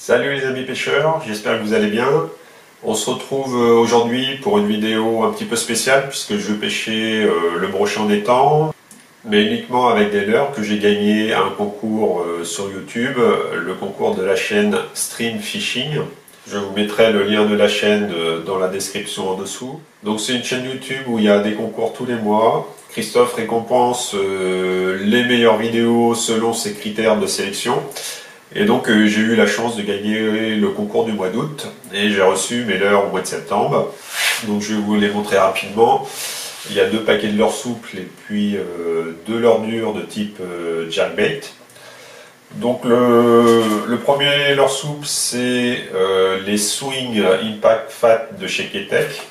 Salut les amis pêcheurs, j'espère que vous allez bien. On se retrouve aujourd'hui pour une vidéo un petit peu spéciale puisque je vais pêcher le brochet en étang, mais uniquement avec des leurres que j'ai gagné à un concours sur YouTube, le concours de la chaîne Stream Fishing. Je vous mettrai le lien de la chaîne dans la description en dessous. Donc c'est une chaîne YouTube où il y a des concours tous les mois. Christophe récompense les meilleures vidéos selon ses critères de sélection. Et donc j'ai eu la chance de gagner le concours du mois d'août et j'ai reçu mes leurres au mois de septembre. Donc je vais vous les montrer rapidement. Il y a 2 paquets de leurres souples et puis 2 leurres dures de type jerkbait. Donc le premier leurre souple, c'est les Swing Impact Fat de chez Keitech.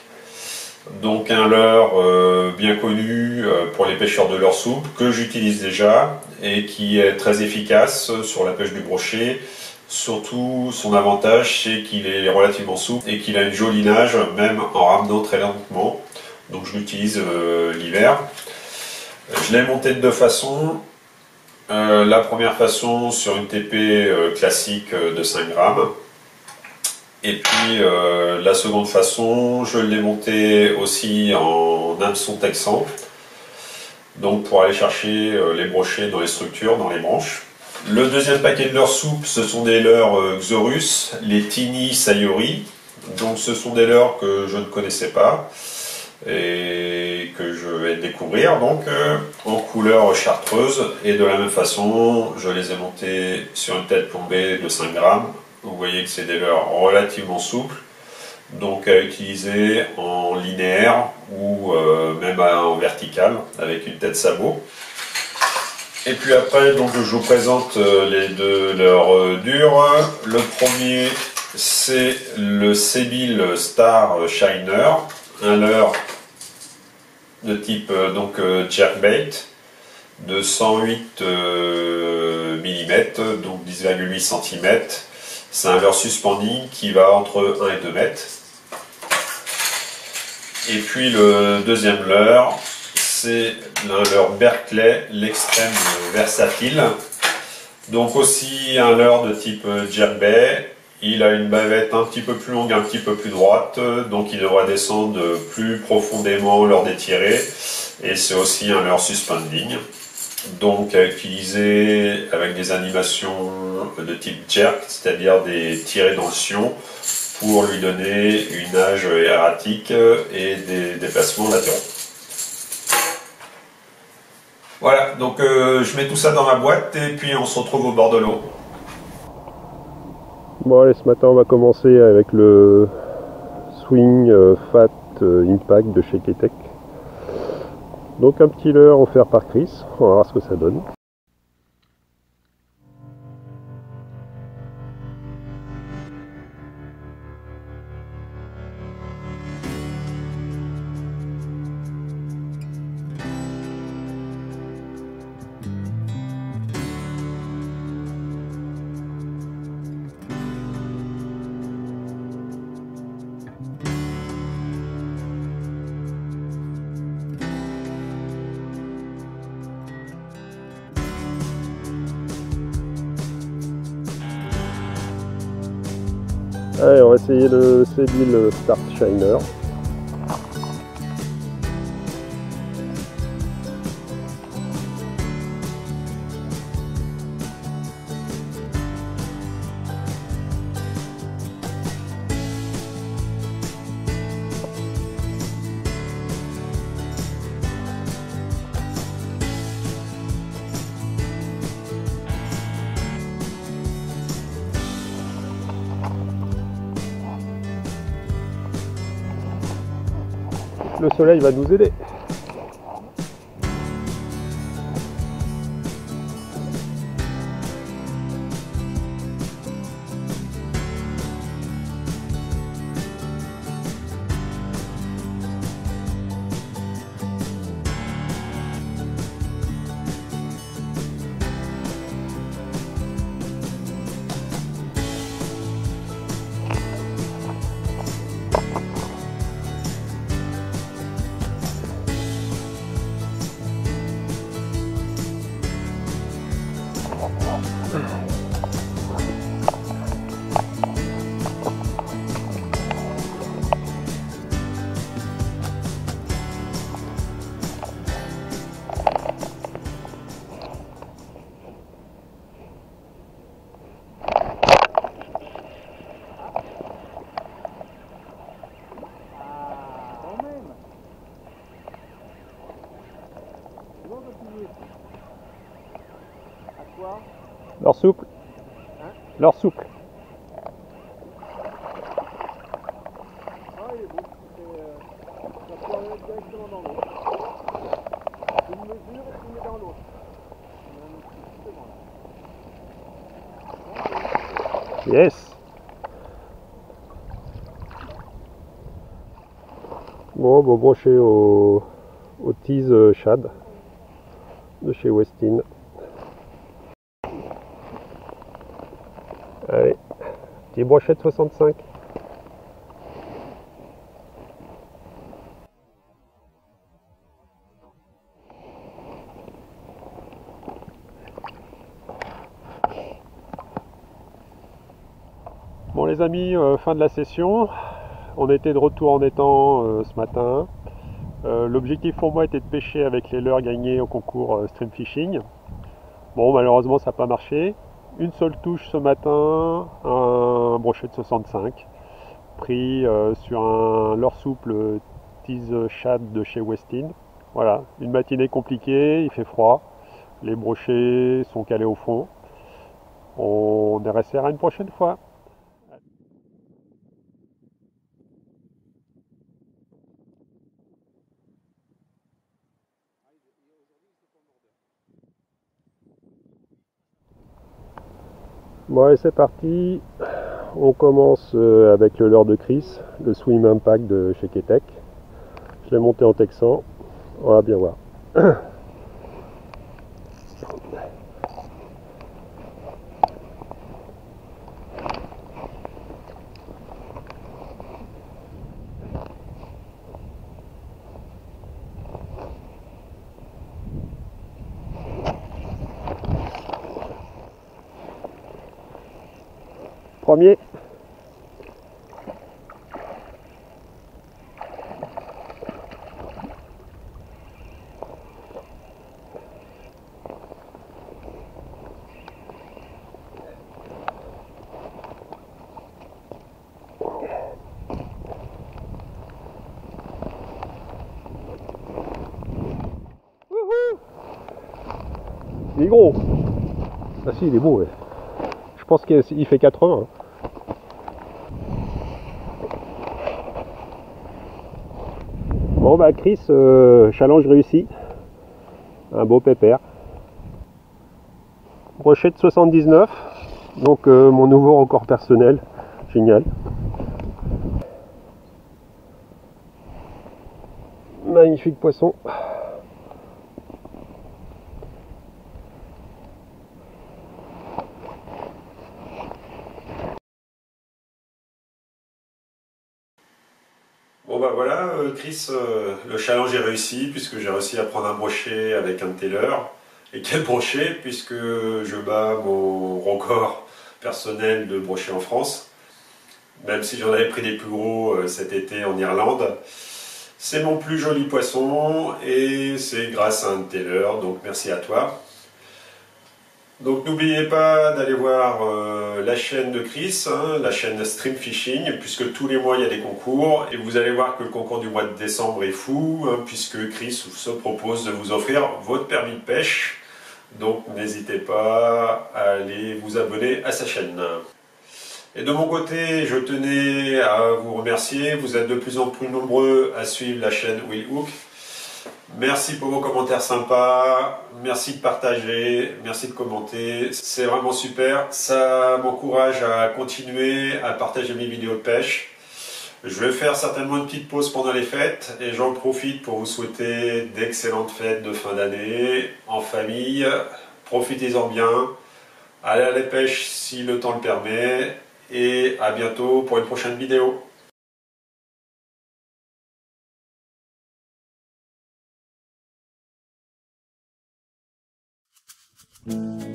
Donc un leurre bien connu pour les pêcheurs de leurre souple que j'utilise déjà et qui est très efficace sur la pêche du brochet. Surtout son avantage c'est qu'il est relativement souple et qu'il a une jolie nage même en ramenant très lentement. Donc je l'utilise l'hiver. Je l'ai monté de 2 façons. La première façon sur une TP classique de 5 grammes. Et puis la seconde façon, je l'ai monté aussi en hameçon texan. Donc pour aller chercher les brochets dans les structures, dans les branches. Le deuxième paquet de leurres souples, ce sont des leurres Xorus, les Tini Sayori. Donc ce sont des leurres que je ne connaissais pas et que je vais découvrir donc en couleur chartreuse. Et de la même façon, je les ai montés sur une tête plombée de 5 grammes. Vous voyez que c'est des leurres relativement souples, donc à utiliser en linéaire ou même en vertical avec une tête sabot. Et puis après, donc, je vous présente les 2 leurres durs. Le premier, c'est le Sebile Star Shiner, un leurre de type jerkbait de 108 mm, donc 10,8 cm. C'est un leurre suspending qui va entre 1 et 2 mètres. Et puis le deuxième leurre, c'est un leurre Berkley, l'extrême versatile. Donc aussi un leurre de type jerkbait. Il a une bavette un petit peu plus longue, un petit peu plus droite, donc il devra descendre plus profondément lors des tirées. Et c'est aussi un leurre suspending, donc à utiliser avec des animations de type jerk, c'est-à-dire des tirées dans le sion, pour lui donner une nage erratique et des déplacements latéraux. Voilà, donc je mets tout ça dans ma boîte et puis on se retrouve au bord de l'eau. Bon allez, ce matin on va commencer avec le Swing Fat Impact de chez Keitech. Donc un petit leurre offert par Chris, on va voir ce que ça donne. Allez, on va essayer le Sebile Star Shiner. Le soleil va nous aider. Leur souple. Hein? Leur souple. Ah, il est beau. Ça peut aller directement dans l'eau. Une mesure et tu mets dans l'eau. On a un outil supplémentaire. Yes. Bon, bon brochet au tease shad de chez Westin. Allez, petit brochet de 65. Bon les amis, fin de la session. On était de retour en étang ce matin. L'objectif pour moi était de pêcher avec les leurres gagnés au concours Stream Fishing. Bon, malheureusement ça n'a pas marché. Une seule touche ce matin, un brochet de 65, pris sur un leurre souple tease shad de chez Westin. Voilà, une matinée compliquée, il fait froid, les brochets sont calés au fond. On essaiera une prochaine fois. Bon allez c'est parti, on commence avec le leurre de Chris, le Swim Impact de chez Keitech. Je l'ai monté en texan, on va bien voir. Premier. Il est gros. Ah si, il est beau. Ouais. Je pense qu'il fait 80. Bon bah Chris, challenge réussi. Un beau pépère. Brochet de 79. Donc mon nouveau record personnel. Génial. Magnifique poisson. Bon bah voilà, Chris, le challenge est réussi puisque j'ai réussi à prendre un brochet avec un de tes leurres. Et quel brochet, puisque je bats mon record personnel de brochet en France. Même si j'en avais pris des plus gros cet été en Irlande. C'est mon plus joli poisson et c'est grâce à un de tes leurres, donc merci à toi. Donc n'oubliez pas d'aller voir la chaîne de Chris, hein, la chaîne Stream Fishing, puisque tous les mois il y a des concours, et vous allez voir que le concours du mois de décembre est fou, hein, puisque Chris se propose de vous offrir votre permis de pêche, donc n'hésitez pas à aller vous abonner à sa chaîne. Et de mon côté, je tenais à vous remercier, vous êtes de plus en plus nombreux à suivre la chaîne Will Hook. Merci pour vos commentaires sympas, merci de partager, merci de commenter, c'est vraiment super, ça m'encourage à continuer à partager mes vidéos de pêche. Je vais faire certainement une petite pause pendant les fêtes et j'en profite pour vous souhaiter d'excellentes fêtes de fin d'année, en famille, profitez-en bien, allez à la pêche si le temps le permet et à bientôt pour une prochaine vidéo. Thank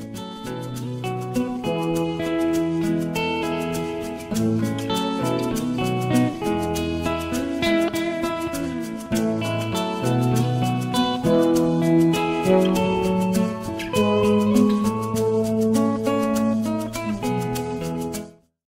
you.